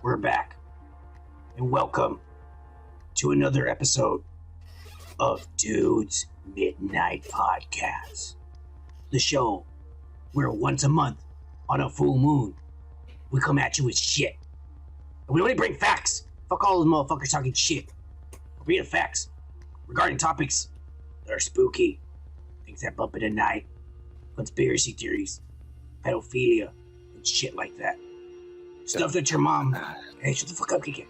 We're back, and welcome to another episode of Dude's Midnight Podcast, the show where once a month on a full moon, we come at you with shit. And we only bring facts. Fuck all those motherfuckers talking shit. We bring the facts regarding topics that are spooky, things that bump in the night, conspiracy theories, pedophilia, and shit like that. Stuff that your mom, hey, shut the fuck up, Kiki.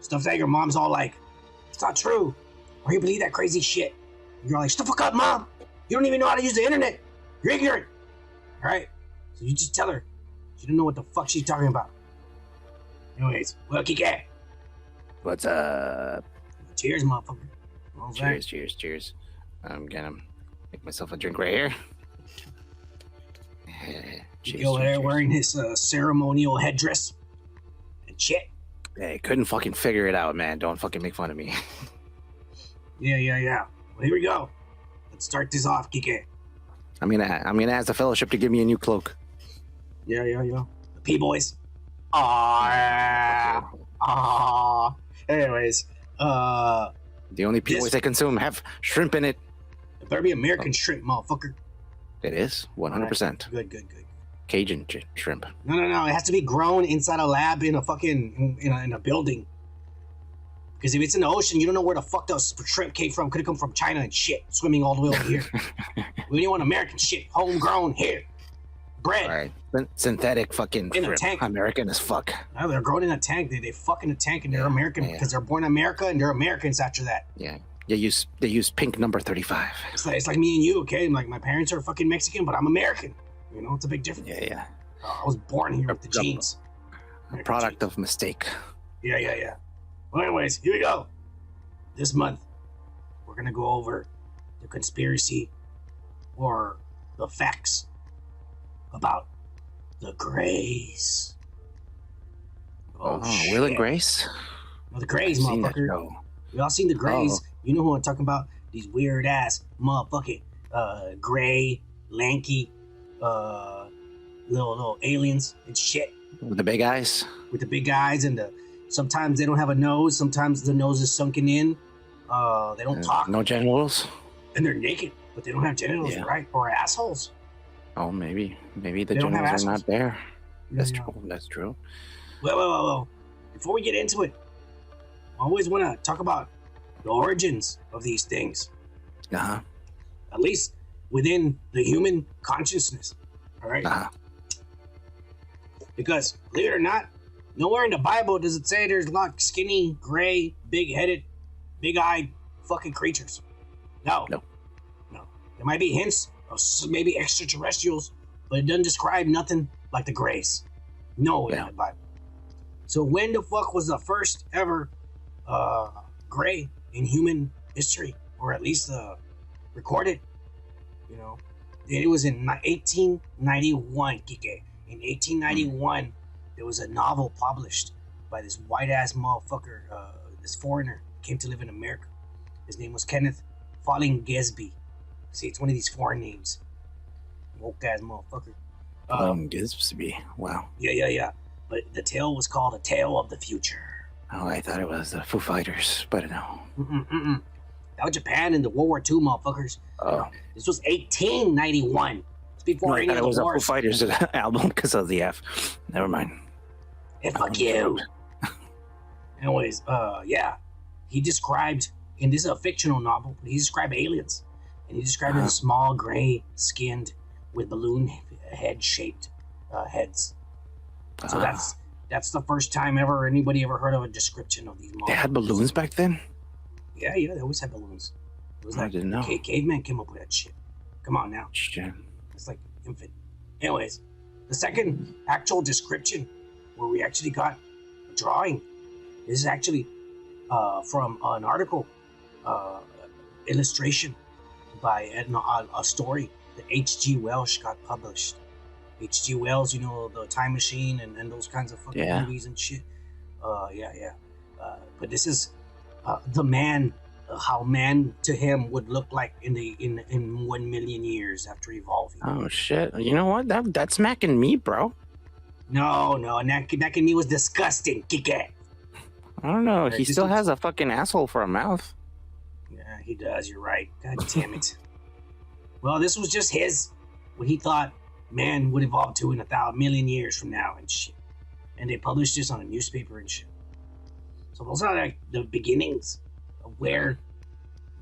Stuff that your mom's all like, it's not true. Or you believe that crazy shit. And you're like, shut the fuck up, mom. You don't even know how to use the internet. You're ignorant. Alright? So you just tell her. She don't know what the fuck she's talking about. Anyways, well, Kiki. What's up? Cheers, motherfucker. All right. Cheers. I'm gonna make myself a drink right here. Cheers, over there wearing his ceremonial headdress and shit. Hey, couldn't fucking figure it out, man. Don't fucking make fun of me. Yeah. Well, here we go. Let's start this off, Kike. I'm gonna ask the fellowship to give me a new cloak. Yeah. The P-boys. Anyways, the only P-boys I consume have shrimp in it. It better be American shrimp, motherfucker. It is 100%. Right. Good. Cajun shrimp. No. It has to be grown inside a lab in a fucking in a building. Because if it's in the ocean, you don't know where the fuck the shrimp came from. Could have come from China and shit, swimming all the way over here. We don't want American shit, homegrown here, bred. Right. Synthetic fucking in shrimp. A tank. American as fuck. No, they're grown in a tank. They fuck in a tank and they're American because they're born in America and they're Americans after that. Yeah. They use pink number 35. It's like me and you, okay? Like my parents are fucking Mexican, but I'm American. You know, it's a big difference. Yeah. I was born here with the genes. A product of mistake. Yeah. Well, anyways, here we go. This month, we're gonna go over the conspiracy or the facts about the Greys. Oh, Will and Grace? No, the Greys, motherfucker. We all seen the Greys. You know who I'm talking about? These weird ass motherfucking gray, lanky, little aliens and shit. With the big eyes? With the big eyes and sometimes they don't have a nose. Sometimes the nose is sunken in. They don't talk. No genitals? And they're naked, but they don't have genitals, right? Or assholes. Oh, maybe the genitals are not there. That's true. Well. Before we get into it, I always want to talk about the origins of these things. Uh-huh. At least within the human consciousness. All right? Uh-huh. Because, believe it or not, nowhere in the Bible does it say there's like skinny, gray, big-headed, big-eyed fucking creatures. No. There might be hints of maybe extraterrestrials, but it doesn't describe nothing like the Greys. No, in the Bible. So when the fuck was the first ever gray in human history, or at least recorded? You know, it was in 1891, Kike. In 1891, there was a novel published by this white-ass motherfucker, this foreigner, came to live in America. His name was Kenneth Falling Gesby. See, it's one of these foreign names. Woke-ass motherfucker. Gesby. Wow. Yeah. But the tale was called A Tale of the Future. Oh, I thought it was the Foo Fighters, but no. That was Japan in the World War II, motherfuckers. Oh. This was 1891. It's before any of the wars. It was a Foo Fighters album because of the F. Never mind. Hey, fuck you. Anyways, he described, and this is a fictional novel, but he described aliens. And he described it as small, gray-skinned, with balloon head-shaped heads. So that's the first time anybody ever heard of a description of these monsters. They had balloons back then? Yeah, they always had balloons. It was like, I didn't know. Caveman came up with that shit. Come on now. Shit. It's like infant. Anyways, the second actual description where we actually got a drawing, this is actually from an article, illustration by a story that H.G. Wells got published. H.G. Wells, you know, the Time Machine and those kinds of fucking movies and shit. But this is the man, how man to him would look like in 1 million years after evolving. Oh shit! You know what? That's smacking me, bro. No, and that knee was disgusting. Kike. I don't know. He still has a fucking asshole for a mouth. Yeah, he does. You're right. God damn it. Well, this was just what he thought man would evolve to in 1,000,000,000 years from now and shit. And they published this on a newspaper and shit. So those are like the beginnings of where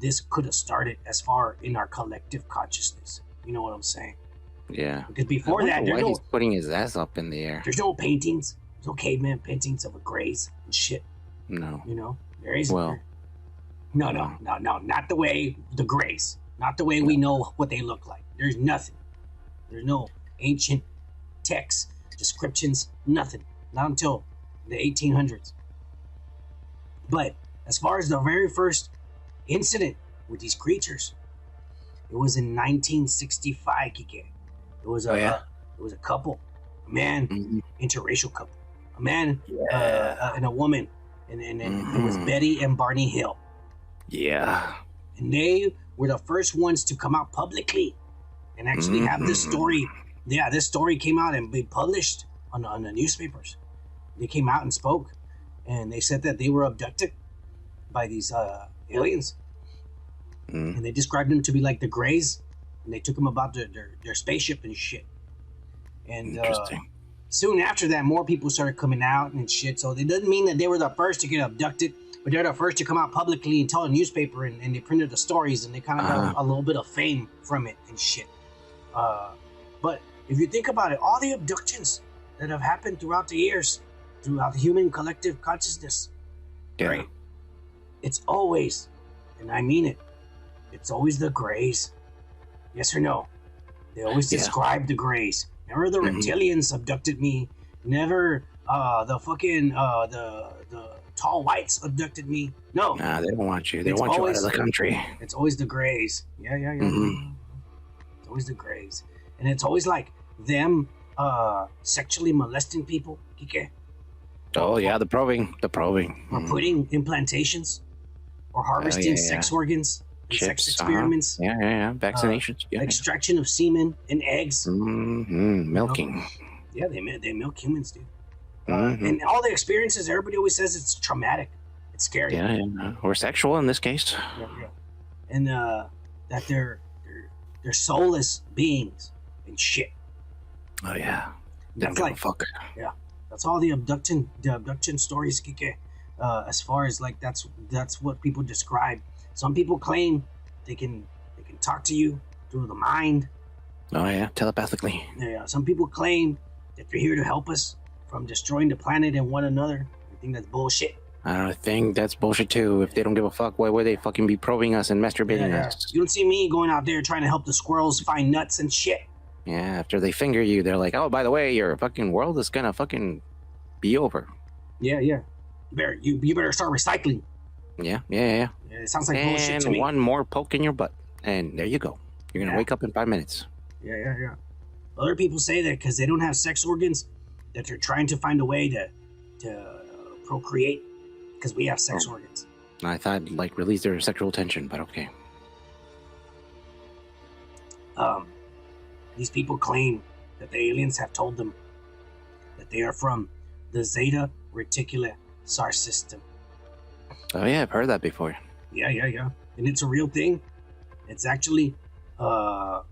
this could have started as far in our collective consciousness. You know what I'm saying? Yeah. Because before that, he's putting his ass up in the air. There's no paintings. There's no caveman paintings of a greys and shit. No. You know? There is. Well. No. Not the way the greys. Not the way we know what they look like. There's nothing. There's no ancient texts, descriptions, nothing. Not until the 1800s. But as far as the very first incident with these creatures, it was in 1965, Kike. It was a couple, a man, interracial couple, a man and a woman, and it was Betty and Barney Hill. Yeah. And they were the first ones to come out publicly and actually have this story. Yeah, this story came out and been published on the newspapers. They came out and spoke, and they said that they were abducted by these aliens. And they described them to be like the Greys, and they took them about their spaceship and shit. And soon after that, more people started coming out and shit. So it doesn't mean that they were the first to get abducted, but they're the first to come out publicly and tell a newspaper, and they printed the stories, and they kind of got a little bit of fame from it and shit. But if you think about it, all the abductions that have happened throughout the years, throughout the human collective consciousness, right? It's always, and I mean it, it's always the Greys. Yes or no? They always describe the Greys. Never the reptilians abducted me. Never the fucking the tall whites abducted me. No. Nah, they don't want you. They want you out of the country. It's always the Greys. Yeah. It's always the Greys. And it's always like them sexually molesting people, Kike. Oh yeah, the probing. Or putting implantations, or harvesting sex organs, and sex experiments. Yeah. Vaccinations. Extraction of semen and eggs. Milking. Yeah, they milk humans, dude. And all the experiences, everybody always says it's traumatic. It's scary. Yeah. Or sexual in this case. Yeah. And that they're soulless beings and shit. Oh yeah. That's like fuck. Yeah. That's all the abduction stories, Kike. As far as like that's what people describe. Some people claim they can talk to you through the mind. Oh yeah, telepathically. Yeah. Some people claim that they're here to help us from destroying the planet and one another. I think that's bullshit. I think that's bullshit too. If they don't give a fuck, why would they fucking be probing us and masturbating us? You don't see me going out there trying to help the squirrels find nuts and shit. Yeah, after they finger you, they're like, oh, by the way, your fucking world is gonna fucking be over. Yeah. You better start recycling. Yeah. It sounds like bullshit to me. And one more poke in your butt, and there you go. You're gonna wake up in 5 minutes. Yeah. Other people say that because they don't have sex organs, that they're trying to find a way to procreate because we have sex organs. I thought like release their sexual tension, but okay. These people claim that the aliens have told them that they are from the Zeta Reticuli star system. Oh yeah, I've heard that before. Yeah. And it's a real thing. It's actually a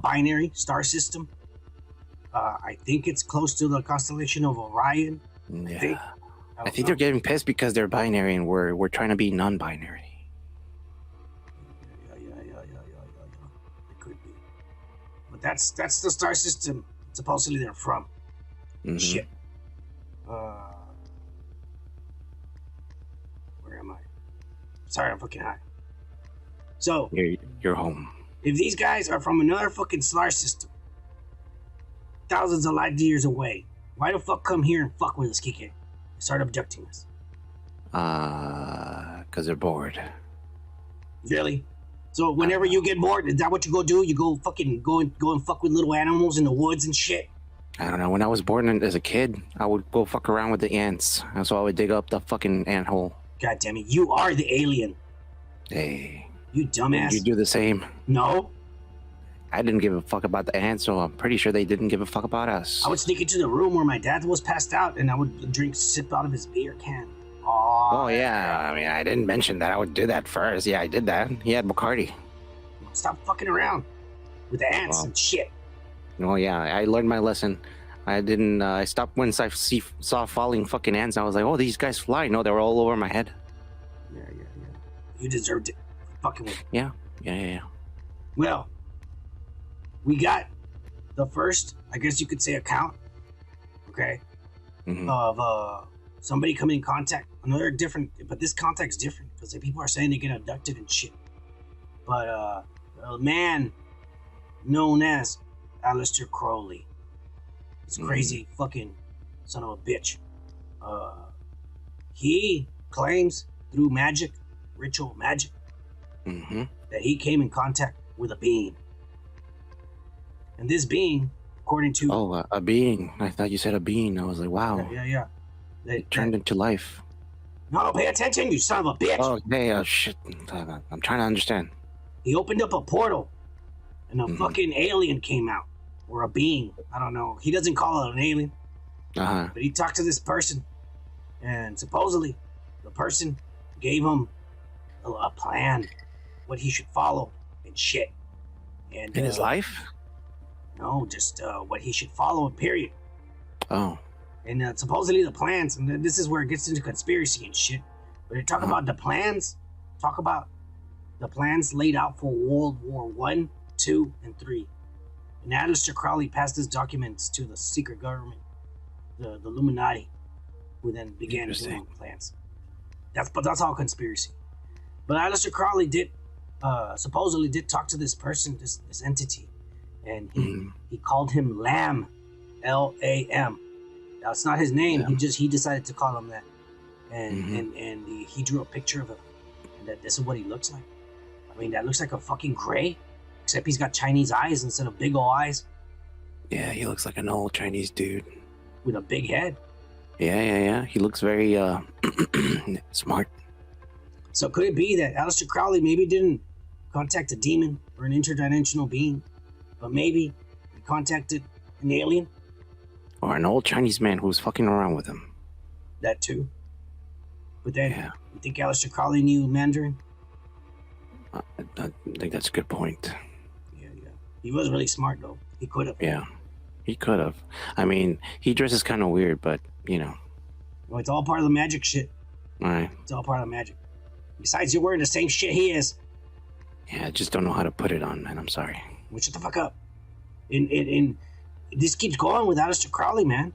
binary star system. I think it's close to the constellation of Orion. Yeah. I think they're getting pissed because they're binary and we're trying to be non-binary. Yeah. It could be. But that's the star system supposedly they're from. Shit. Where am I? Sorry, I'm fucking high. So you're home. If these guys are from another fucking star system, thousands of light years away, why the fuck come here and fuck with us, Kike? Start abducting us. Because they're bored. Really? So whenever you get bored, is that what you go do? You go fucking go and fuck with little animals in the woods and shit? I don't know. When I was born as a kid, I would go fuck around with the ants. And so I would dig up the fucking ant hole. God damn it. You are the alien. Hey. You dumbass. You do the same. No. I didn't give a fuck about the ants, so I'm pretty sure they didn't give a fuck about us. I would sneak into the room where my dad was passed out, and I would sip out of his beer can. Oh yeah, I mean, I didn't mention that I would do that first. Yeah, I did that. He had Bacardi. Stop fucking around with the ants and shit. Oh yeah, I learned my lesson. I didn't. I stopped once I saw falling fucking ants. I was like, oh, these guys fly. No, they were all over my head. Yeah. You deserved it. Fucking with me. Yeah. Well, we got the first, I guess you could say, account, okay, of somebody coming in contact. Another different, but this contact's different because people are saying they get abducted and shit. But a man known as Aleister Crowley, this crazy fucking son of a bitch, he claims through ritual magic, that he came in contact with a being. And this being, according to... Oh, a being. I thought you said a being. I was like, wow. Yeah. It turned into life. No, pay attention, you son of a bitch. Oh, hey, shit. I'm trying to understand. He opened up a portal, and a fucking alien came out. Or a being. I don't know. He doesn't call it an alien. But he talked to this person, and supposedly, the person gave him a plan, what he should follow, and shit. And in his life? No, just what he should follow, period. Oh. And supposedly the plans, and this is where it gets into conspiracy and shit. But they talk about the plans, laid out for World War I, II, and III. And Aleister Crowley passed his documents to the secret government, the Illuminati, who then began doing plans. That's all conspiracy. But Aleister Crowley supposedly did talk to this person, this entity, and he called him Lam, Lam. That's not his name. Lam. He decided to call him that, and he drew a picture of him, and that this is what he looks like. I mean, that looks like a fucking gray, except he's got Chinese eyes instead of big old eyes. Yeah, he looks like an old Chinese dude with a big head. Yeah. He looks very smart. So could it be that Aleister Crowley maybe didn't contact a demon or an interdimensional being, but maybe he contacted an alien? Or an old Chinese man who was fucking around with him. That too. But then, you think Aleister Crowley knew Mandarin? I think that's a good point. Yeah. He was really smart, though. He could have. Yeah, he could have. I mean, he dresses kind of weird, but, you know. Well, it's all part of the magic shit. All right. It's all part of the magic. Besides, you're wearing the same shit he is. Yeah, I just don't know how to put it on, man. I'm sorry. Well, shut the fuck up. And this keeps going with Aleister Crowley, man.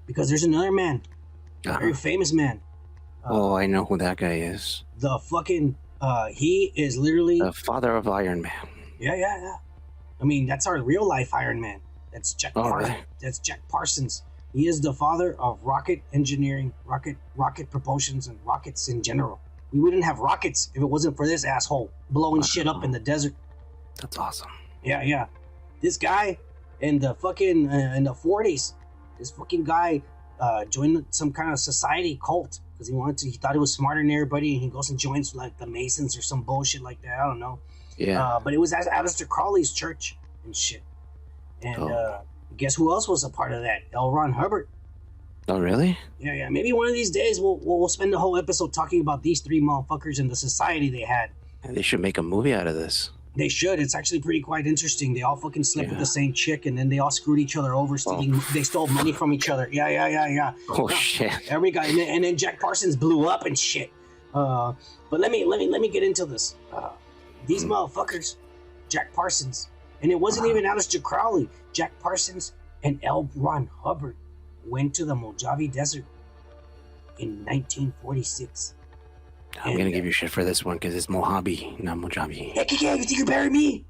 Because there's another man. A very famous man. I know who that guy is. The fucking... he is literally... the father of Iron Man. Yeah. I mean, that's our real life Iron Man. That's Jack Parsons. Right. That's Jack Parsons. He is the father of rocket engineering, rocket propulsions, and rockets in general. We wouldn't have rockets if it wasn't for this asshole blowing shit up in the desert. That's awesome. Yeah. This guy in the fucking in the 40s, this fucking guy joined some kind of society cult because he thought he was smarter than everybody, and he goes and joins like the Masons or some bullshit like that. I don't know. Yeah. But it was Aleister Crowley's church and shit. And guess who else was a part of that? L. Ron Hubbard. Oh, really? Yeah. Maybe one of these days we'll spend the whole episode talking about these three motherfuckers and the society they had. And they should make a movie out of this. They should. It's actually quite interesting. They all fucking slept with the same chick, and then they all screwed each other over. They stole money from each other. Yeah. Oh shit! Every guy, and then Jack Parsons blew up and shit. But let me get into this. These motherfuckers, Jack Parsons, and it wasn't even Aleister Crowley. Jack Parsons and L. Ron Hubbard went to the Mojave Desert in 1946. I'm gonna give you shit for this one because it's Mojave, not Mojave. Heck yeah, you think you bury me?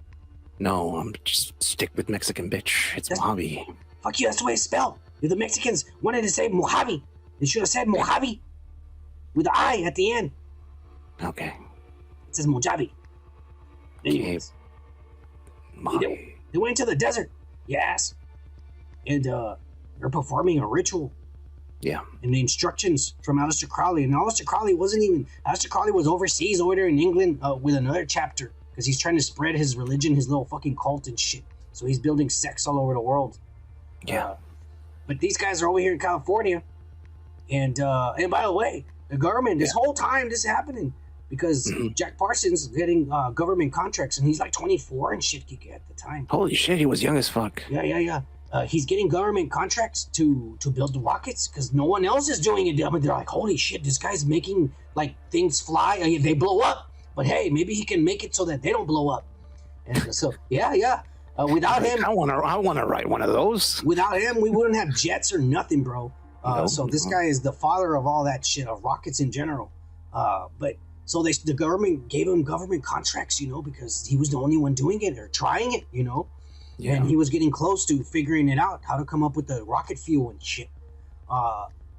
No, I'm just stick with Mexican, bitch. It's Mojave. Fuck you, that's the way it's spelled. If the Mexicans wanted to say Mojave, they should have said Mojave with the I at the end. Okay. It says Mojave. Anyways, Mojave. They went to the desert, yes. And they're performing a ritual. Yeah. And the instructions from Aleister Crowley. And Aleister Crowley was overseas over there in England with another chapter. because he's trying to spread his religion, his little fucking cult and shit. So he's building sects all over the world. Yeah. But these guys are over here in California, and by the way, the government this whole time this is happening because Jack Parsons is getting government contracts, and he's like 24 and shit at the time. Holy shit, he was young as fuck. Yeah. He's getting government contracts to build the rockets because no one else is doing it. I mean, they're like, holy shit, this guy's making like things fly. They blow up, but hey, maybe he can make it so that they don't blow up. And so yeah. Without him, I want to write one of those. Without him, we wouldn't have jets or nothing, bro. So this guy is the father of all that shit, of rockets in general. But so the government gave him government contracts, because he was the only one doing it or trying it, Yeah. And he was getting close to figuring it out, how to come up with the rocket fuel and shit.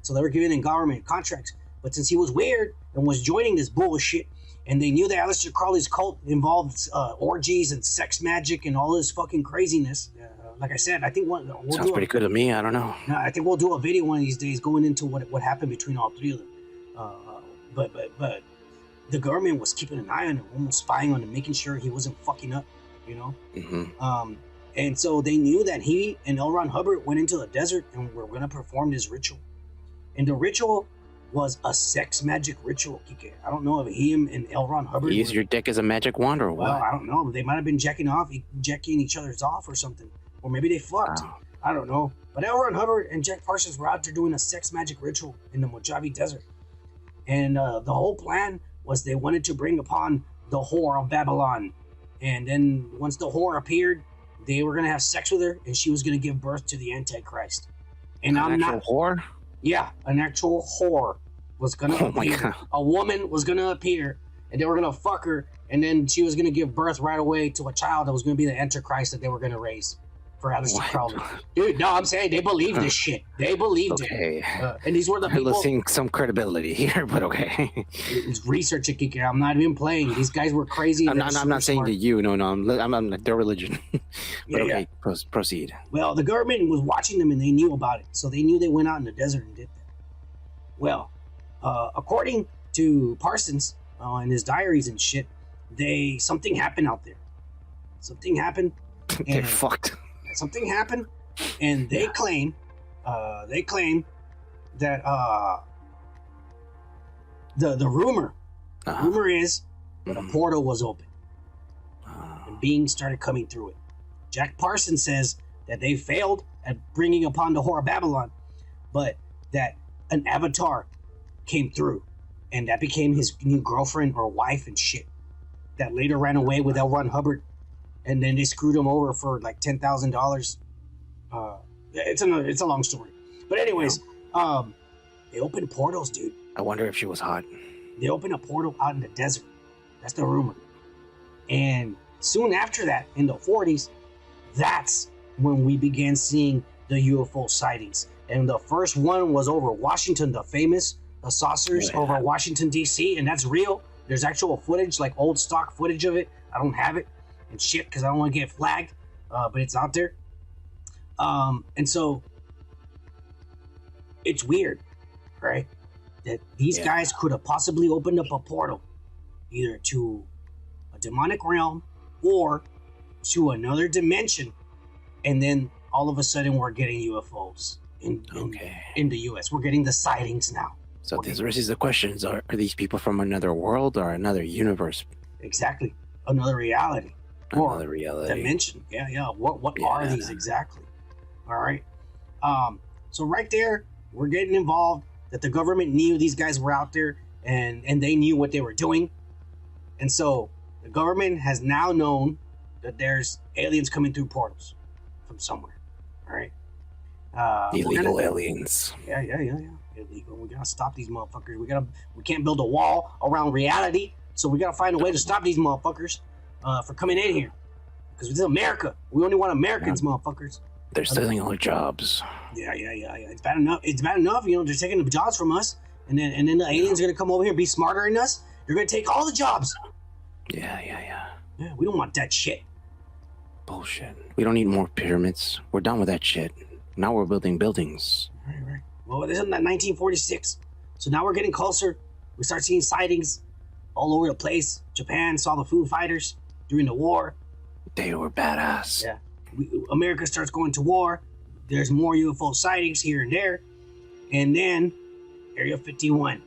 So they were giving him government contracts. But since he was weird and was joining this bullshit, and they knew that Aleister Crowley's cult involved orgies and sex magic and all this fucking craziness, like I said, I think we'll Sounds pretty good to me. I don't know. I think we'll do a video one of these days going into what happened between all three of them. But the government was keeping an eye on him, almost spying on him, making sure he wasn't fucking up, And so they knew that he and L. Ron Hubbard went into the desert and were going to perform this ritual. And the ritual was a sex magic ritual, Kike. I don't know if him and L. Ron Hubbard... Use your dick as a magic wand or what? Well, I don't know. They might have been jacking each other's off or something. Or maybe they fucked. Wow. I don't know. But L. Ron Hubbard and Jack Parsons were out there doing a sex magic ritual in the Mojave Desert. And the whole plan was they wanted to bring upon the whore of Babylon. And then once the whore appeared, they were going to have sex with her, and she was going to give birth to the Antichrist. And An actual whore? Yeah, an actual whore was going to appear. God. A woman was going to appear, and they were going to fuck her, and then she was going to give birth right away to a child that was going to be the Antichrist that they were going to raise for Aleister Crowley. Dude, no, I'm saying they believed this shit. They believed it. And these were the people... Losing some credibility here, but okay. Research it, Kike. I'm not even playing. These guys were crazy. I'm not saying to you. No, I'm their religion. But okay, proceed. Well, the government was watching them and they knew about it. So they knew they went out in the desert and did that. Well, according to Parsons in his diaries and shit, something happened out there. Something happened. They're fucked. Something happened, and they claim that the rumor is that a portal was open and beings started coming through it. Jack Parsons says that they failed at bringing upon the whore of Babylon, but that an avatar came through, and that became his new girlfriend or wife and shit. That later ran away with L. Ron Hubbard. And then they screwed him over for like $10,000. It's a long story. But anyways, they opened portals, dude. I wonder if she was hot. They opened a portal out in the desert. That's the rumor. And soon after that, in the 40s, that's when we began seeing the UFO sightings. And the first one was over Washington, the famous saucers over Washington, D.C. And that's real. There's actual footage, like old stock footage of it. I don't have it. And shit, because I don't want to get flagged, but it's out there. And so it's weird, right? That these guys could have possibly opened up a portal either to a demonic realm or to another dimension, and then all of a sudden we're getting UFOs in the US. We're getting the sightings now. So this raises the questions: Are these people from another world or another universe? Exactly, another reality. Another reality. Dimension. Yeah. What are these exactly? All right. So right there, we're getting involved. That the government knew these guys were out there, and they knew what they were doing. And so the government has now known that there's aliens coming through portals from somewhere. All right. Illegal aliens. Yeah. Illegal. We gotta stop these motherfuckers. We can't build a wall around reality. So we gotta find a way to stop these motherfuckers for coming in here, because this is America. We only want Americans, motherfuckers. They're stealing our jobs. Yeah. It's bad enough. They're taking the jobs from us, and then the aliens are gonna come over here and be smarter than us. They're gonna take all the jobs. Yeah. Yeah, we don't want that shit. Bullshit. We don't need more pyramids. We're done with that shit. Now we're building buildings. Right. Well, this is 1946, so now we're getting closer. We start seeing sightings all over the place. Japan saw the Foo Fighters. during the war. They were badass. Yeah. America starts going to war. There's more UFO sightings here and there. And then Area 51.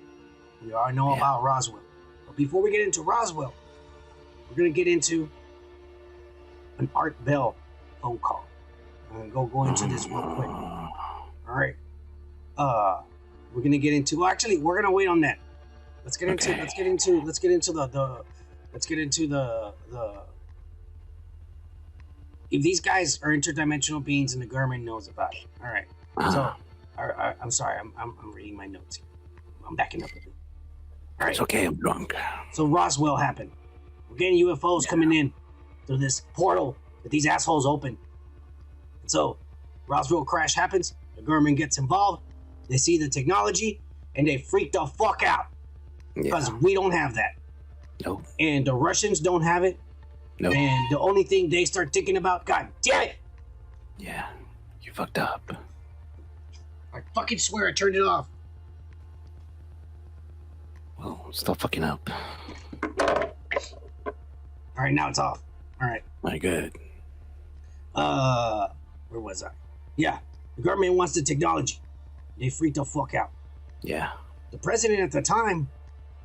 We all know about Roswell. But before we get into Roswell, we're going to get into an Art Bell phone call. I'm going to go into this real quick. All right. We're going to get into, well, actually, we're going to wait on that. Let's get into the if these guys are interdimensional beings and the government knows about it. All right. So, I'm sorry. I'm reading my notes here. I'm backing up a bit. All right. It's okay. I'm drunk. So Roswell happened. We're getting UFOs coming in through this portal that these assholes open. And so Roswell crash happens. The government gets involved. They see the technology and they freak the fuck out because we don't have that. Nope. And the Russians don't have it. Nope. And the only thing they start thinking about, God damn it! Yeah, you fucked up. I fucking swear I turned it off. Well, stop fucking up. All right, now it's off. All right. My good. Where was I? Yeah, the government wants the technology. They freaked the fuck out. Yeah. The president at the time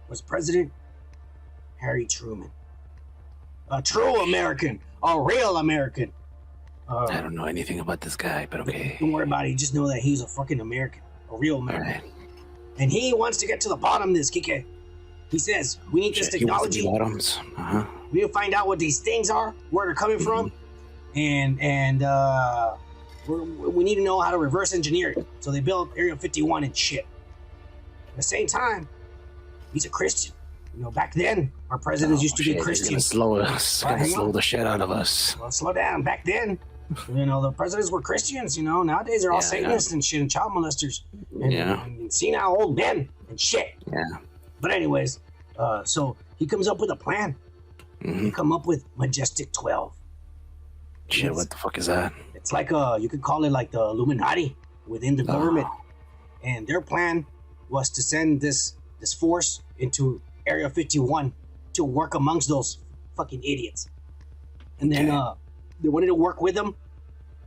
was President Harry Truman. A true American. A real American. I don't know anything about this guy, but okay. Don't worry about it. You just know that he's a fucking American. A real American. Right. And he wants to get to the bottom of this, Kike. He says, we need this technology. He wants the bottoms. We need to find out what these things are, where they're coming from. And we need to know how to reverse engineer it. So they built Area 51 and shit. At the same time, he's a Christian. You know, back then, our presidents used to be Christians. Slow the shit out of us. Well, slow down. Back then, you know, the presidents were Christians. You know, nowadays they're all Satanists and shit and child molesters and senile old men and shit. Yeah. But anyways, so he comes up with a plan. He come up with Majestic 12. Shit, what the fuck is that? It's like you could call it like the Illuminati within the government. And their plan was to send this force into Area 51 to work amongst those fucking idiots. And then they wanted to work with them,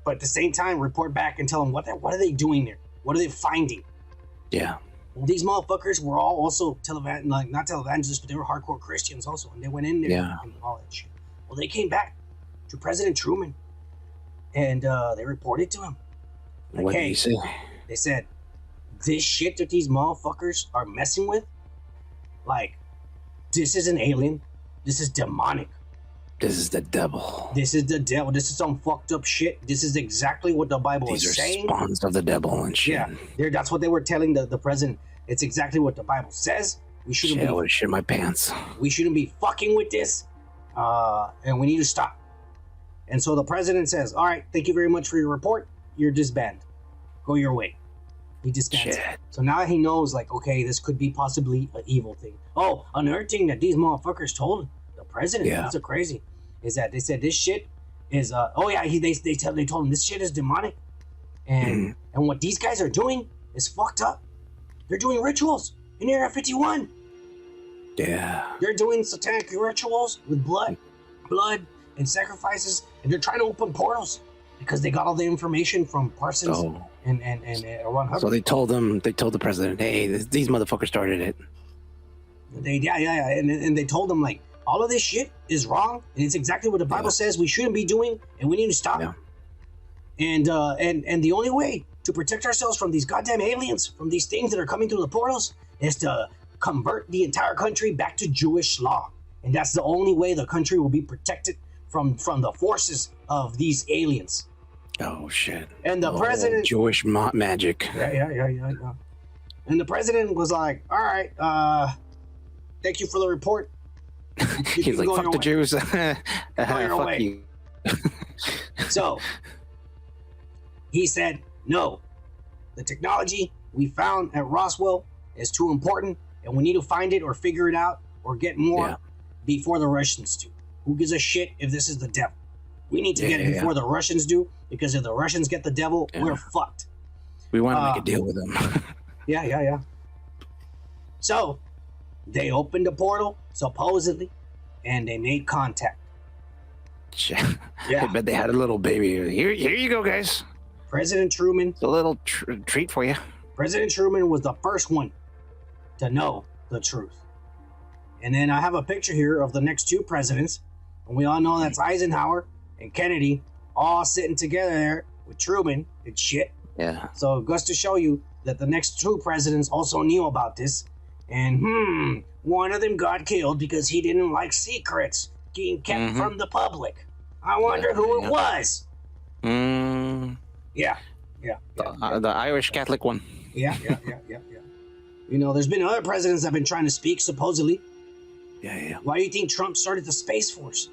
but at the same time report back and tell them what are they doing there? What are they finding? Yeah. Well, these motherfuckers were all also not televangelists, but they were hardcore Christians also, and they went in there and all that shit. Well, they came back to President Truman, and they reported to him. Like, what did he say? They said, this shit that these motherfuckers are messing with, like, this is an alien. This is demonic. This is the devil. This is the devil. This is some fucked up shit. This is exactly what the Bible is saying. These are spawns of the devil and shit. Yeah, that's what they were telling the president. It's exactly what the Bible says. We shouldn't I would have shit my pants. We shouldn't be fucking with this, and we need to stop. And so the president says, all right, thank you very much for your report. You're disbanded. Go your way. He disbands. So now he knows, like, okay, this could be possibly an evil thing. Oh, another thing that these motherfuckers told the president, these are crazy, is that they said this shit is, they told him this shit is demonic. And and what these guys are doing is fucked up. They're doing rituals in Area 51. Yeah. They're doing satanic rituals with blood and sacrifices, and they're trying to open portals because they got all the information from Parsons and Ron Hubbard. So they told the president, hey, these motherfuckers started it. And they told them, like, all of this shit is wrong, and it's exactly what the Bible says we shouldn't be doing, and we need to stop. Yeah. And the only way to protect ourselves from these goddamn aliens, from these things that are coming through the portals, is to convert the entire country back to Jewish law. And that's the only way the country will be protected from the forces of these aliens. Oh shit! And the president, Jewish magic. Yeah. And the president was like, "All right, thank you for the report." He's like, "Fuck the Jews." Fuck you. So he said, "No, the technology we found at Roswell is too important, and we need to find it or figure it out or get more before the Russians do. Who gives a shit if this is the devil? We need to get it before the Russians do, because if the Russians get the devil, we're fucked. We want to make a deal with them." Yeah. So they opened a portal, supposedly, and they made contact. I Yeah. bet they had a little baby. Here you go, guys. President Truman. It's a little treat for you. President Truman was the first one to know the truth. And then I have a picture here of the next two presidents. And we all know that's Eisenhower and Kennedy all sitting together there with Truman and shit. Yeah. So it goes to show you that the next two presidents also knew about this. And one of them got killed because he didn't like secrets being kept from the public. I wonder who it was. Yeah. The Irish Catholic one. Yeah. You know, there's been other presidents that have been trying to speak, supposedly. Yeah. Why do you think Trump started the Space Force?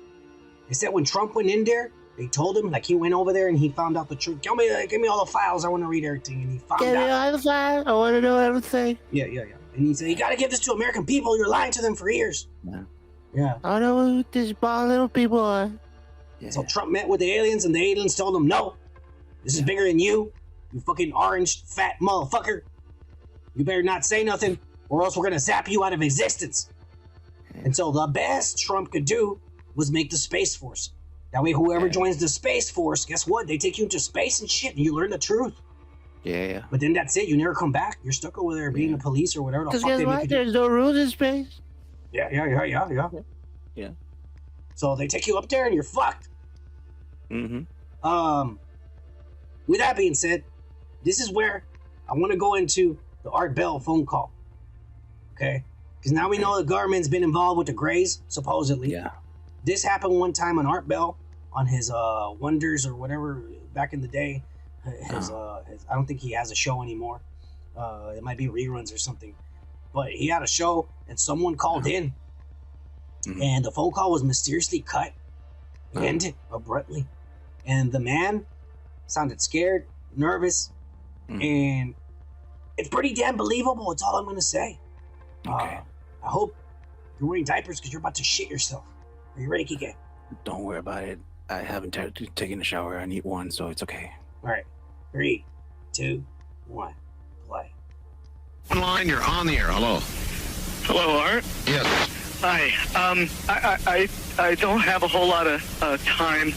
They said when Trump went in there, they told him, like, he went over there and he found out the truth. Give me all the files. I want to read everything. And he found out. Give me all the files. I want to know everything. Yeah. And he said, you got to give this to American people. You're lying to them for years. Yeah. I know who these bald little people are. Yeah. So Trump met with the aliens, and the aliens told him, no, this is bigger than you fucking orange, fat motherfucker. You better not say nothing, or else we're going to zap you out of existence. And so the best Trump could do was make the Space Force. That way, whoever joins the Space Force, guess what? They take you into space and shit, and you learn the truth. Yeah. But then that's it. You never come back. You're stuck over there being a police or whatever the fuck guess they what? make you do. There's no rules in space. Yeah. So they take you up there and you're fucked. With that being said, this is where I want to go into the Art Bell phone call. Okay? Because now we know the government's been involved with the Greys, supposedly. Yeah. This happened one time on Art Bell on his Wonders or whatever back in the day. His I don't think he has a show anymore. It might be reruns or something. But he had a show and someone called in. And the phone call was mysteriously cut. Ended abruptly. And the man sounded scared, nervous, and it's pretty damn believable. It's all I'm going to say. Okay. I hope you're wearing diapers because you're about to shit yourself. Are you ready, Kike? Don't worry about it. I haven't taken a shower. I need one, so it's okay. All right. 3, 2, 1, play. Online, you're on the air. Hello. Hello, Art. Yes. Hi. I don't have a whole lot of time.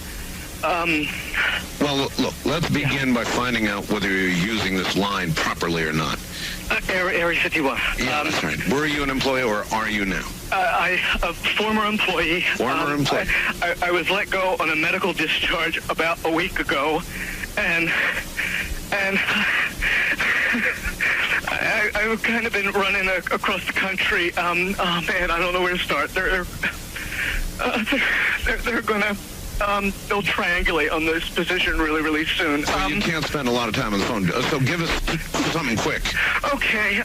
Well, look, let's begin by finding out whether you're using this line properly or not. Area 51. Yeah, that's right. Were you an employee or are you now? A former employee. Former employee. I was let go on a medical discharge about a week ago, and I've kind of been running across the country. Oh man, I don't know where to start. They're gonna they'll triangulate on this position really soon. So you can't spend a lot of time on the phone. So give us something quick. Okay.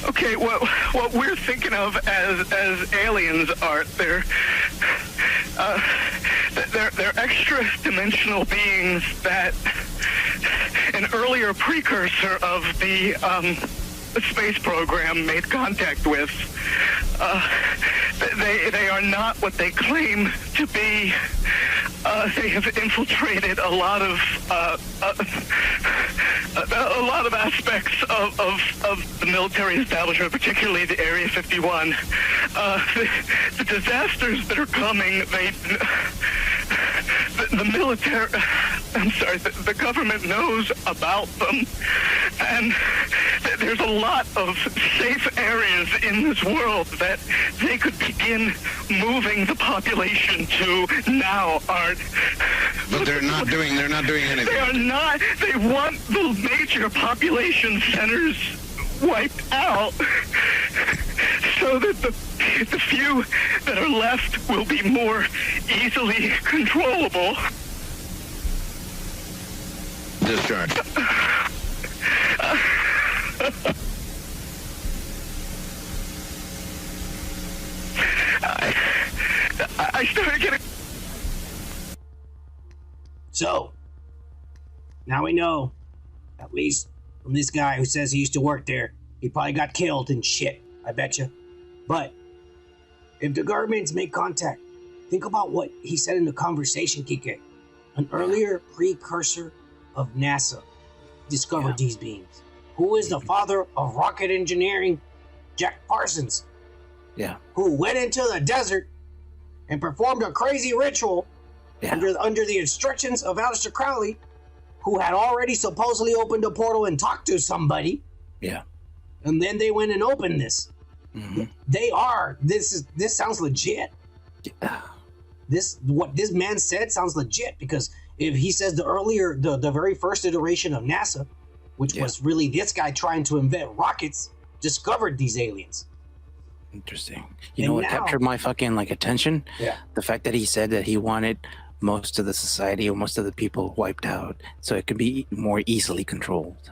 Okay. What we're thinking of as aliens, Art, they're extra-dimensional beings that an earlier precursor of the space program made contact with. They are not what they claim to be. They have infiltrated a lot of aspects of the military establishment, particularly the Area 51. The disasters that are coming, the military, I'm sorry, the government knows about them, and there's a lot of safe areas in this world that they could begin moving the population to now, Art. But they're not doing anything. They are not. They want the major population centers wiped out so that the few that are left will be more easily controllable. Discharge. I started getting... So, now we know, at least from this guy who says he used to work there, he probably got killed and shit, I bet you. But, if the governments make contact, think about what he said in the conversation, Kike. An earlier precursor of NASA discovered these beings. Who is the father of rocket engineering? Jack Parsons. Yeah. Who went into the desert and performed a crazy ritual Yeah. under the instructions of Aleister Crowley, who had already supposedly opened a portal and talked to somebody. Yeah. And then they went and opened this. Mm-hmm. This sounds legit. Yeah. What this man said sounds legit, because if he says the very first iteration of NASA, which was really this guy trying to invent rockets, discovered these aliens. Interesting. You know what captured my fucking attention? Yeah. The fact that he said that he wanted most of the society or most of the people wiped out so it could be more easily controlled.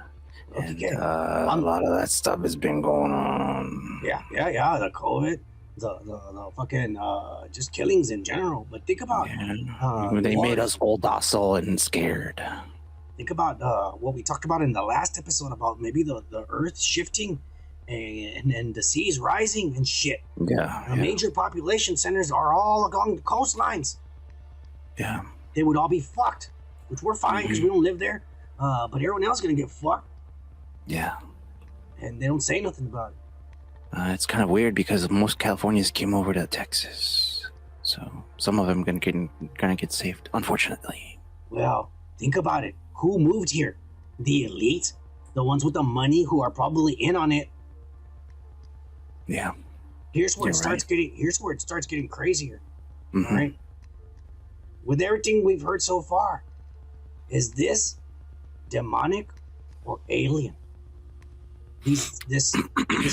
Okay. And a lot of that stuff has been going on. Yeah. The COVID, the fucking just killings in general. But think about they made us all docile and scared. Think about what we talked about in the last episode about maybe the Earth shifting and the seas rising and shit. Yeah. Major population centers are all along the coastlines. Yeah. They would all be fucked, which we're fine because we don't live there. But everyone else is gonna get fucked. Yeah. And they don't say nothing about it. It's kind of weird because most Californians came over to Texas, so some of them gonna get saved, unfortunately. Well, think about it. Who moved here? The elite, the ones with the money who are probably in on it. Yeah. Here's where it starts getting crazier. Mm-hmm. All right. With everything we've heard so far, is this demonic or alien? This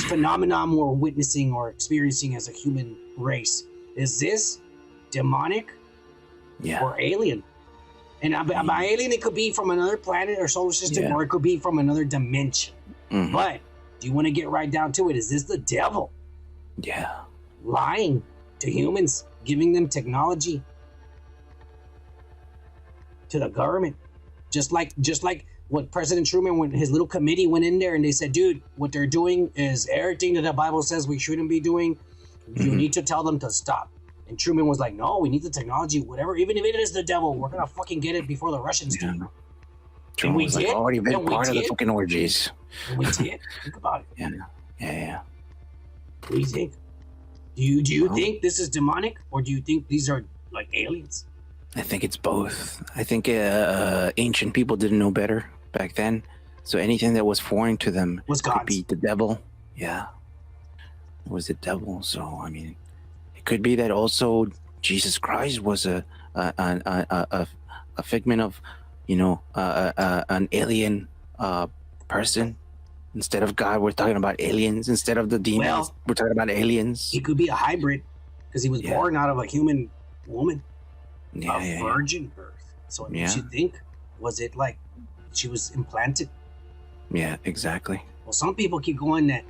phenomenon we're witnessing or experiencing as a human race, is this demonic or alien? And by alien, it could be from another planet or solar system, or it could be from another dimension. Mm-hmm. But do you want to get right down to it? Is this the devil? Yeah. Lying to humans, giving them technology to the government, just like what President Truman, when his little committee went in there and they said, dude, what they're doing is everything that the Bible says we shouldn't be doing. You need to tell them to stop. And Truman was like, no, we need the technology, whatever. Even if it is the devil, we're going to fucking get it before the Russians do. Truman was already been part of the fucking orgies. And we did. Think about it. Yeah. What do you think? Do you think this is demonic, or do you think these are like aliens? I think it's both. I think ancient people didn't know better back then, so anything that was foreign to them could be the devil. Yeah, it was the devil. So I mean, it could be that also Jesus Christ was a figment of, an alien person. Instead of God, we're talking about aliens. Instead of the demons, we're talking about aliens. He could be a hybrid because he was born out of a human woman. Virgin birth. So you should think, was it like she was implanted? Yeah, exactly. Well, some people keep going that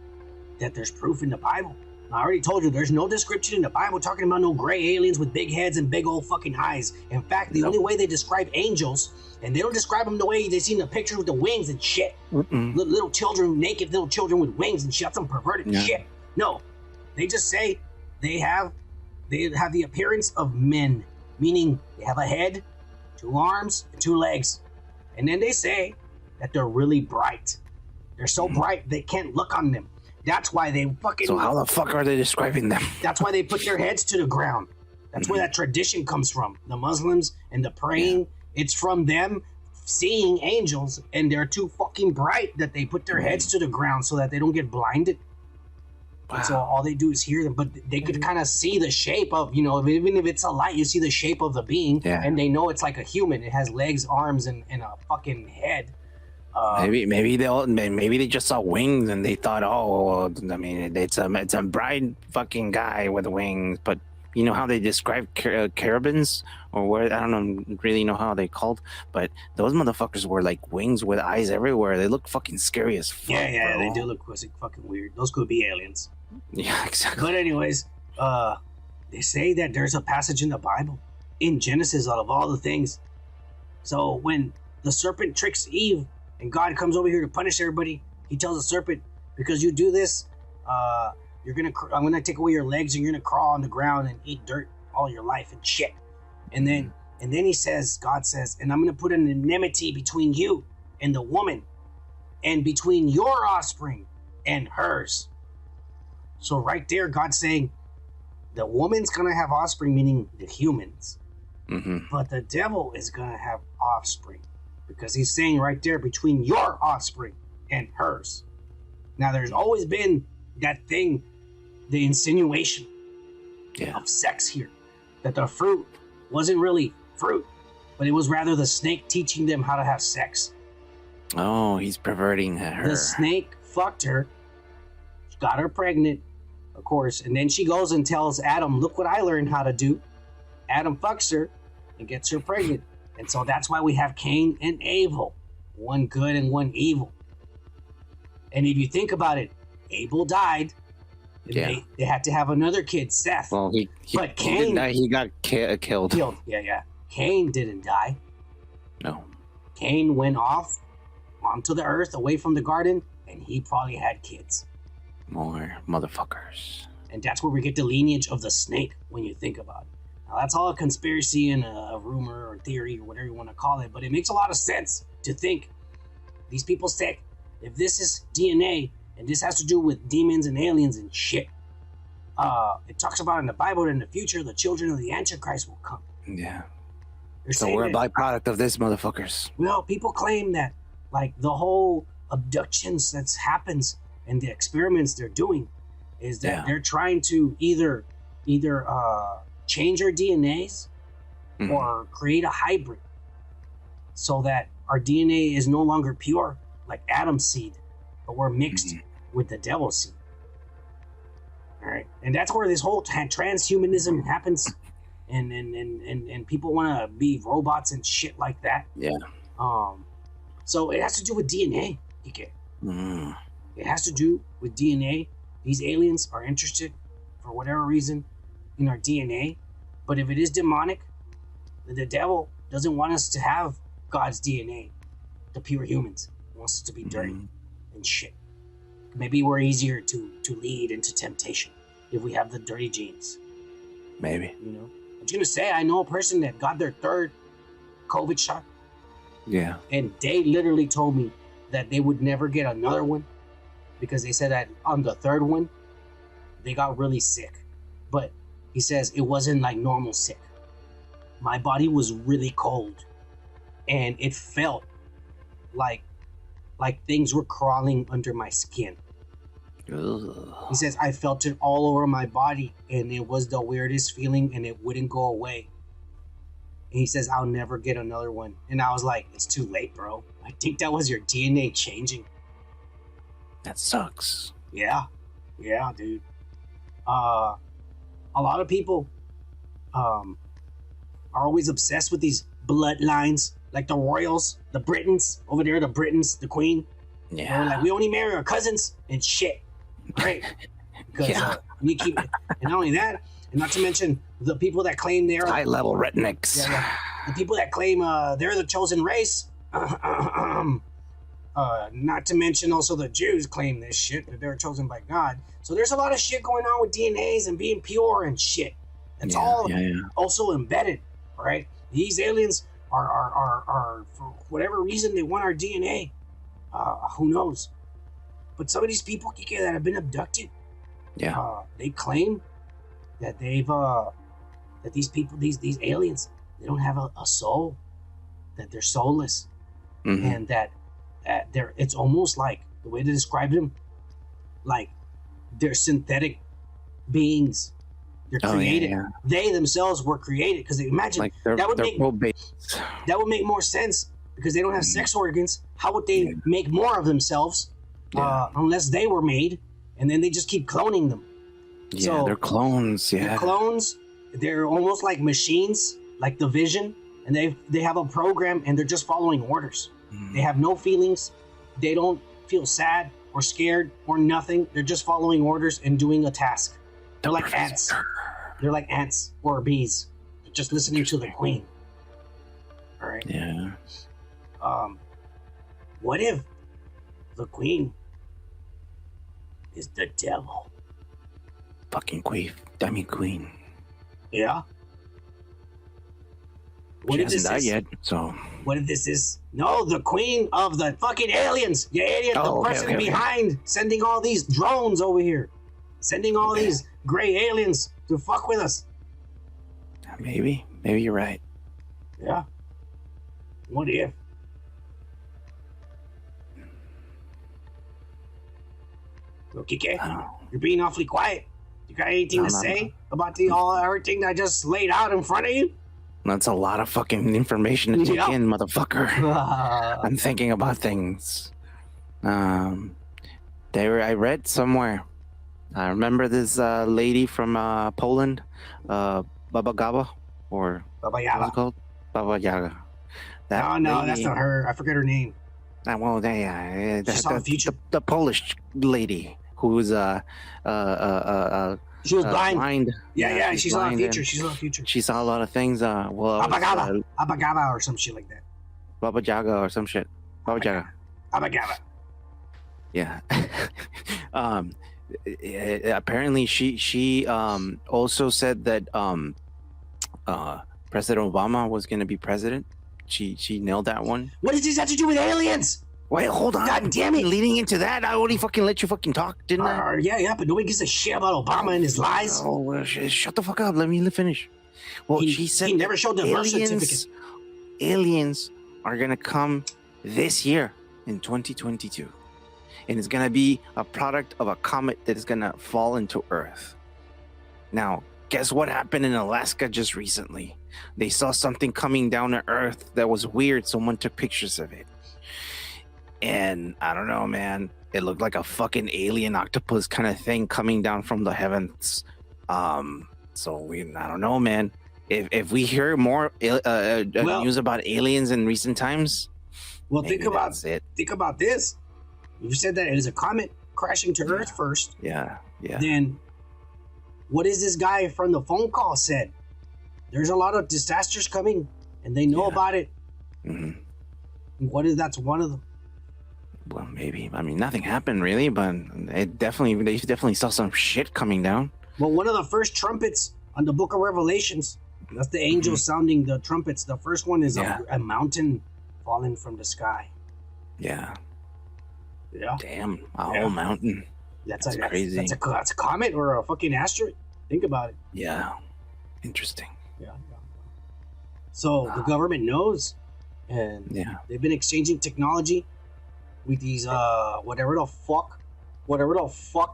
there's proof in the Bible. I already told you there's no description in the Bible talking about no gray aliens with big heads and big old fucking eyes. In fact, the only way they describe angels, and they don't describe them the way they see in the pictures with the wings and shit. Little children, naked little children with wings and shit. That's some perverted shit. No, they just say they have the appearance of men. Meaning they have a head, 2 arms, and 2 legs. And then they say that they're really bright. They're so bright they can't look on them. That's why they fucking... So how the fuck are they describing them? That's why they put their heads to the ground. That's where that tradition comes from. The Muslims and the praying, it's from them seeing angels, and they're too fucking bright that they put their heads to the ground so that they don't get blinded. Wow. And so all they do is hear them, but they could kind of see the shape of, even if it's a light, you see the shape of the being, and they know it's like a human. It has legs, arms, and a fucking head. Maybe they just saw wings and they thought, it's a bright fucking guy with wings. But you know how they describe carabins, or where, I don't really know how they called, but those motherfuckers were like wings with eyes everywhere. They look fucking scary as fuck. Yeah, they do look fucking weird. Those could be aliens. Yeah, exactly. But anyways, they say that there's a passage in the Bible, in Genesis, out of all the things. So when the serpent tricks Eve and God comes over here to punish everybody, he tells the serpent, because you do this, I'm gonna take away your legs and you're gonna crawl on the ground and eat dirt all your life and shit. And then God says, and I'm gonna put an enmity between you and the woman, and between your offspring and hers. So right there, God's saying, the woman's gonna have offspring, meaning the humans, Mm-hmm. but the devil is gonna have offspring because he's saying right there between your offspring and hers. Now, there's always been that thing, the insinuation Yeah. of sex here, that the fruit wasn't really fruit, but it was rather the snake teaching them how to have sex. Oh, he's perverting her. The snake fucked her, got her pregnant, of course, and then she goes and tells Adam, look what I learned how to do. Adam fucks her and gets her pregnant. And so that's why we have Cain and Abel, one good and one evil. And if you think about it, Abel died. Yeah. They had to have another kid, Seth. Well, But Cain- he got killed. Killed. Yeah. Cain didn't die. No. Cain went off onto the earth, away from the garden, and he probably had kids. More motherfuckers. And that's where we get the lineage of the snake when you think about it. Now, that's all a conspiracy and a rumor or theory or whatever you want to call it, but it makes a lot of sense to think. These people say, if this is DNA and this has to do with demons and aliens and shit, it talks about in the Bible that in the future the children of the Antichrist will come. Yeah. They're So saying we're a that- byproduct of this, motherfuckers. Well, people claim that, like, the whole abductions that happens and the experiments they're doing is that Yeah. they're trying to either change our DNAs Mhm. or create a hybrid so that our DNA is no longer pure, like Adam's seed, but we're mixed with the devil's seed. All right, and that's where this whole transhumanism happens, and people want to be robots and shit like that. Yeah. So it has to do with DNA. Mm. It has to do with DNA. These aliens are interested, for whatever reason, in our DNA. But if it is demonic, the devil doesn't want us to have God's DNA, the pure humans. He wants us to be dirty and shit. Maybe we're easier to lead into temptation if we have the dirty genes. Maybe. You know, I'm just gonna say I know a person that got their third COVID shot, Yeah. and they literally told me that they would never get another one because they said that on the third one they got really sick. But he says it wasn't like normal sick. My body was really cold, and it felt like things were crawling under my skin. Ugh. He says I felt it all over my body, and it was the weirdest feeling, and it wouldn't go away. And he says I'll never get another one. And I was like, it's too late, bro. I think that was your DNA changing. That sucks. Yeah, dude. A lot of people are always obsessed with these bloodlines, like the royals, the Britons over there, the Britons, the Queen. They're Yeah. like, we only marry our cousins and shit, right? Because Yeah. we keep, and not only that, and not to mention the people that claim they're High level rednecks. Yeah. The people that claim they're the chosen race. Not to mention also the Jews claim this shit, that they're chosen by God. So there's a lot of shit going on with DNAs and being pure and shit. That's all also embedded, right? These aliens are for whatever reason they want our DNA. Who knows? But some of these people that have been abducted, they claim that that these people, these aliens, they don't have a soul, that they're soulless, Mhm. and that it's almost like the way they describe them, like they're synthetic beings. They're created. They themselves were created because imagine Like they're that would make robots. that would make more sense because they don't have sex organs. How would they make more of themselves unless they were made, and then they just keep cloning them? Yeah, So, they're clones. The Yeah. clones, they're almost like machines, like the Vision, and they have a program and they're just following orders. They have no feelings. They don't feel sad or scared or nothing. They're just following orders and doing a task. They're like ants. They're like ants or bees. They're just listening to the queen. All right. Yeah. What if the queen is the devil? Fucking queen. Dummy queen. Yeah. What She if hasn't this died is? yet, so. What if this is? No, the queen of the fucking aliens. You idiot. Oh, The okay, person okay. behind sending all these drones over here. Sending all these gray aliens to fuck with us. Maybe you're right. Yeah. What if? Okay, you're being awfully quiet. You got anything to say about everything I just laid out in front of you? That's a lot of fucking information to take in, motherfucker. Uh, I'm thinking about things. I read somewhere. I remember this lady from Poland, Baba Gaba, or Baba what's Yaga. it called? Baba Yaga. No, lady, that's not her. I forget her name. Well, She saw the future. The Polish lady who's She was blind. Yeah, she saw the blind future. She saw the future. She saw a lot of things. Baba Gaba or some shit like that. Baba Yaga or some shit. Baba Yaga. Baba Gaba. Yeah. Apparently she also said that President Obama was going to be president. She nailed that one. What does this have to do with aliens? Wait, hold on. God damn it. Leading into that, I already fucking let you fucking talk, didn't I? Yeah, but nobody gives a shit about Obama and his lies. Oh, well, shut the fuck up. Let me finish. Well, she said he never showed the birth certificate. Aliens are going to come this year in 2022. And it's going to be a product of a comet that is going to fall into Earth. Now, guess what happened in Alaska just recently? They saw something coming down to Earth that was weird. Someone took pictures of it. And I don't know, man. It looked like a fucking alien octopus kind of thing coming down from the heavens. I don't know, man. If we hear more news about aliens in recent times, think about this. You said that it is a comet crashing to Earth first. Yeah. Then, what is this guy from the phone call said? There's a lot of disasters coming, and they know about it. Mm-hmm. That's one of them? Well, maybe. I mean, nothing happened really, but they definitely saw some shit coming down. Well, one of the first trumpets on the Book of Revelations, that's the angels sounding the trumpets. The first one is a mountain falling from the sky. Yeah. Yeah. Damn, a whole mountain. That's crazy. That's a comet or a fucking asteroid. Think about it. Yeah. Interesting. Yeah. So the government knows, and they've been exchanging technology with these whatever the fuck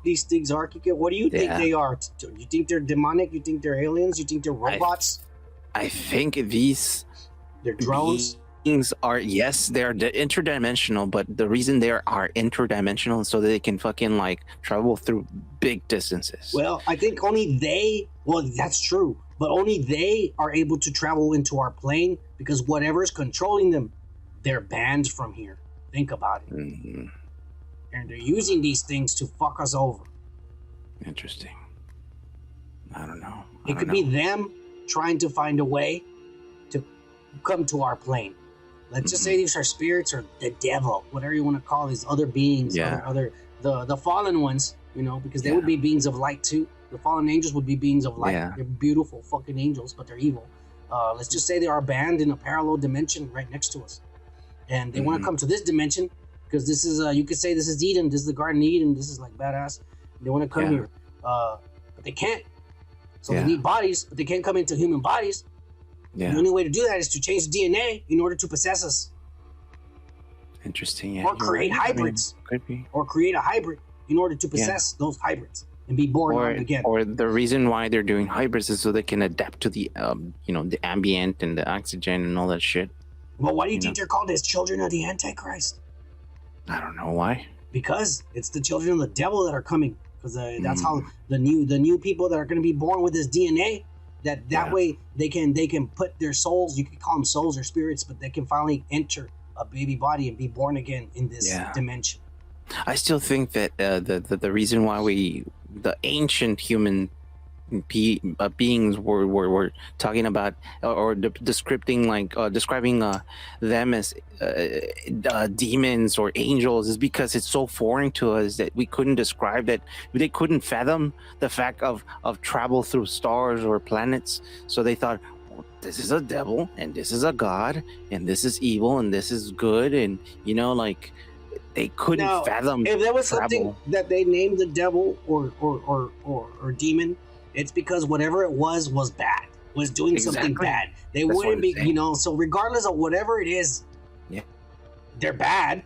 these things are. What do you think they are? You think they're demonic? You think they're aliens? You think they're robots? I think they're drones. Things are they're interdimensional, but the reason they are interdimensional is so that they can fucking like travel through big distances. Well, I think that's true, but only they are able to travel into our plane because whatever's controlling them, they're banned from here. Think about it. Mm-hmm. And they're using these things to fuck us over. Interesting. I don't know. It could be them trying to find a way to come to our plane. Let's just say these are spirits or the devil, whatever you want to call these other beings, the fallen ones, because they would be beings of light too. The fallen angels would be beings of light. Yeah. They're beautiful fucking angels, but they're evil. Let's just say they are banned in a parallel dimension right next to us. And they want to come to this dimension because this is, you could say this is Eden, this is the Garden of Eden, this is like badass. They want to come here, but they can't. So they need bodies, but they can't come into human bodies. Yeah. The only way to do that is to change DNA in order to possess us. Interesting. Yeah. Or create hybrids. Could be. Or create a hybrid in order to possess those hybrids and be born again. Or the reason why they're doing hybrids is so they can adapt to the, the ambient and the oxygen and all that shit. Well, why do you think they're called as children of the Antichrist? I don't know why. Because it's the children of the devil that are coming. Because that's how the new people that are going to be born with this DNA. That way they can put their souls, you could call them souls or spirits, but they can finally enter a baby body and be born again in this dimension. I still think that the reason why the ancient human beings were talking about or describing them as demons or angels is because it's so foreign to us that we couldn't describe that. They couldn't fathom the fact of travel through stars or planets, so they thought, well, this is a devil and this is a god and this is evil and this is good, and they couldn't Now, fathom if there was something travel. that they named the devil or demon, it's because whatever it was bad. Was doing something Exactly. bad. They That's wouldn't what be, I'm saying. so regardless of whatever it is, Yeah. they're bad,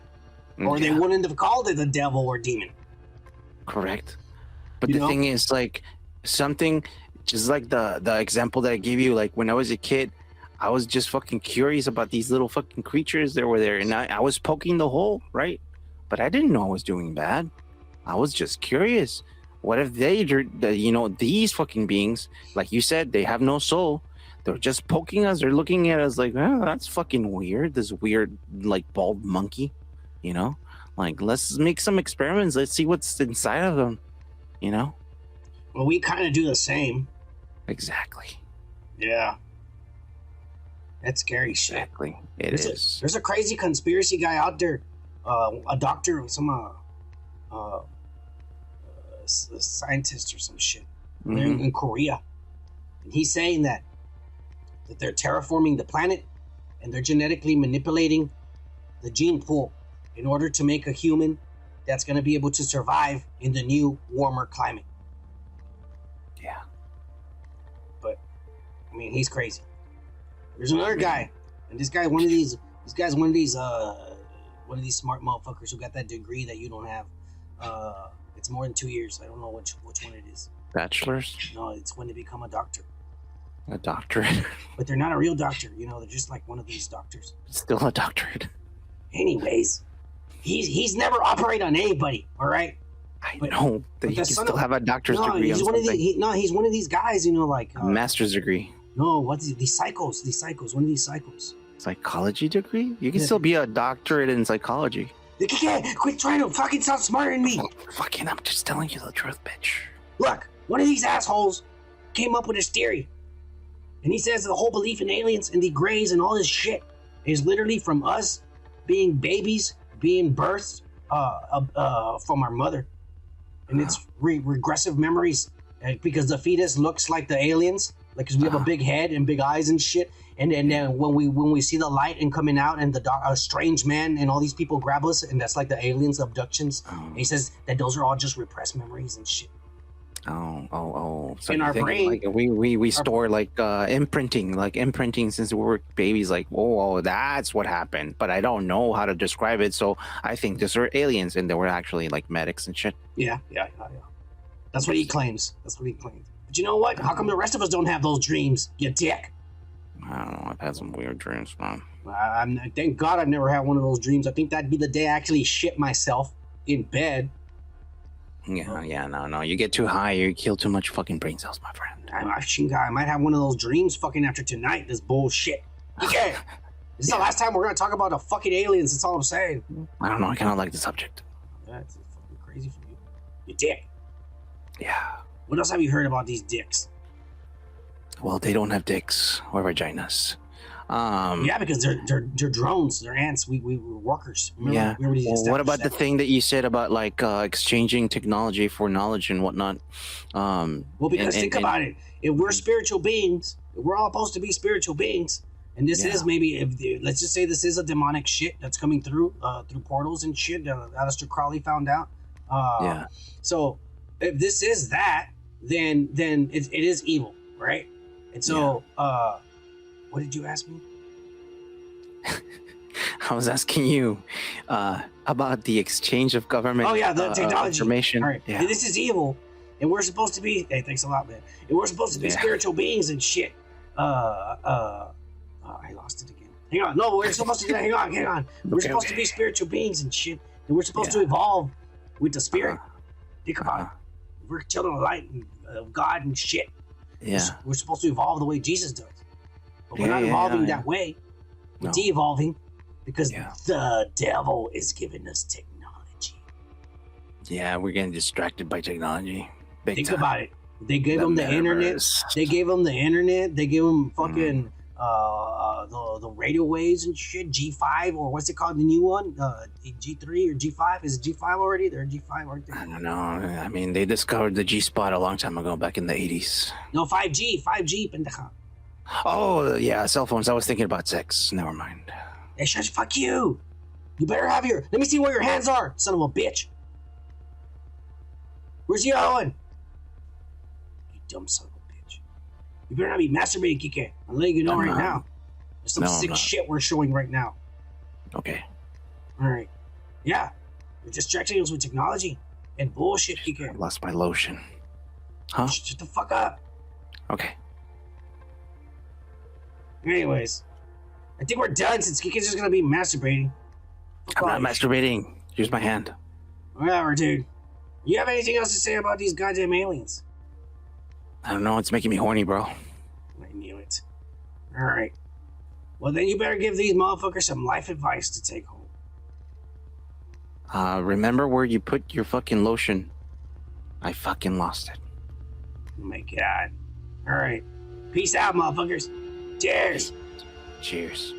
or they Yeah, wouldn't have called it a devil or demon. correct. But You the know? thing is, like, something just like the example that I gave you, like when I was a kid, I was just fucking curious about these little fucking creatures that were there, and I was poking the hole, right? But I didn't know I was doing bad. I was just curious. What if these fucking beings, like you said, they have no soul. They're just poking us. They're looking at us like, oh, that's fucking weird. This weird, like, bald monkey, you know? Like, let's make some experiments. Let's see what's inside of them, you know? Well, we kind of do the same. Exactly. Yeah. That's scary shit. Exactly. It There's is. There's a crazy conspiracy guy out there, a doctor, some a scientist or some shit. They're Mhm. in Korea, and he's saying that they're terraforming the planet, and they're genetically manipulating the gene pool in order to make a human that's going to be able to survive in the new warmer climate. Yeah. But I mean, he's crazy. There's another guy, and this guy, one of these smart motherfuckers who got that degree that you don't have. It's more than 2 years. I don't know which one it is. Bachelors, No, it's when they become a doctor. a doctorate, But they're not a real doctor, they're just like one of these doctors. still a doctorate. Anyways, he's never operated on anybody, all right? I But- know but that you the can son still of- have a doctor's No, degree on he's one of something. he's one of these guys, like Master's degree. no, what's these psychos, one of these psychos. Psychology degree? You can Yeah. still be a doctorate in psychology. They can't quit trying to fucking sound smarter than me. Fucking, I'm just telling you the truth, bitch. Look, one of these assholes came up with this theory. And he says the whole belief in aliens and the grays and all this shit is literally from us being babies, being birthed from our mother. And it's regressive memories because the fetus looks like the aliens. Like, cause we have a big head and big eyes and shit. And then when we see the light and coming out and a strange man and all these people grab us, and that's like the aliens abductions. And he says that those are all just repressed memories and shit. Oh. So In you our think, brain- like, we store like imprinting since we were babies. Like, oh, that's what happened. But I don't know how to describe it, so I think these are aliens, and they were actually like medics and shit. Yeah. That's what he claims. But you know what? How come the rest of us don't have those dreams, you dick? I don't know. I've had some weird dreams, man. Thank God I've never had one of those dreams. I think that'd be the day I actually shit myself in bed. Yeah, no. You get too high, you kill too much fucking brain cells, my friend. I might have one of those dreams fucking after tonight. This bullshit. Yeah. This is the last time we're gonna talk about the fucking aliens. That's all I'm saying. I don't know. I kind of like the subject. That's fucking crazy for you. You dick. Yeah. What else have you heard about these dicks? Well, they don't have dicks or vaginas. Yeah, because they're drones. They're ants. We were workers. Remember? Yeah. We already Well, what established about the that. thing that you said about like exchanging technology for knowledge and whatnot? Well, because think about it. If we're spiritual beings, if we're all supposed to be spiritual beings, and this is maybe, let's just say this is a demonic shit that's coming through portals and shit. Aleister Crowley found out. Yeah. So if this is that, then it is evil, right? And so, what did you ask me? I was asking you about the exchange of government. Oh yeah, the technology information. All right, Yeah. and this is evil, and we're supposed to be. Hey, thanks a lot, man. And we're supposed to be spiritual beings and shit. I lost it again. Hang on, no, we're supposed to. Hang on. We're supposed to be spiritual beings and shit, and we're supposed to evolve with the spirit. Think about it. We're children of light and of God and shit. Yeah. We're supposed to evolve the way Jesus does, but we're not Yeah, evolving yeah. that way. We're No. de-evolving because Yeah. the devil is giving us technology. Yeah, we're getting distracted by technology. Big Think time. about it. They gave them the internet. metaverse. They gave them the internet. They gave them fucking the radio waves and shit. G5 or what's it called? The new one, G3 or G5? Is it G5 already? They're G5, aren't they? I don't know. I mean, they discovered the G spot a long time ago, back in the 80s. No, 5G, pendeja. Oh, yeah, cell phones. I was thinking about sex. Never mind. Hey, shush, fuck you. You better have your... Let me see where your hands are, son of a bitch. Where's your going? You dumb son of a bitch. You better not be masturbating, Kike. I'm letting you know right now. There's some sick shit we're showing right now. Okay. Alright. Yeah. You're distracting us with technology and bullshit, Kike. I lost my lotion. Huh? Shut the fuck up. Okay. Anyways. I think we're done since Kike's just gonna be masturbating. I'm not masturbating. Here's my hand. Whatever, dude. You have anything else to say about these goddamn aliens? I don't know. It's making me horny, bro. I knew it. Alright. Well, then you better give these motherfuckers some life advice to take home. Remember where you put your fucking lotion? I fucking lost it. Oh my god. Alright. Peace out, motherfuckers. Cheers. Cheers.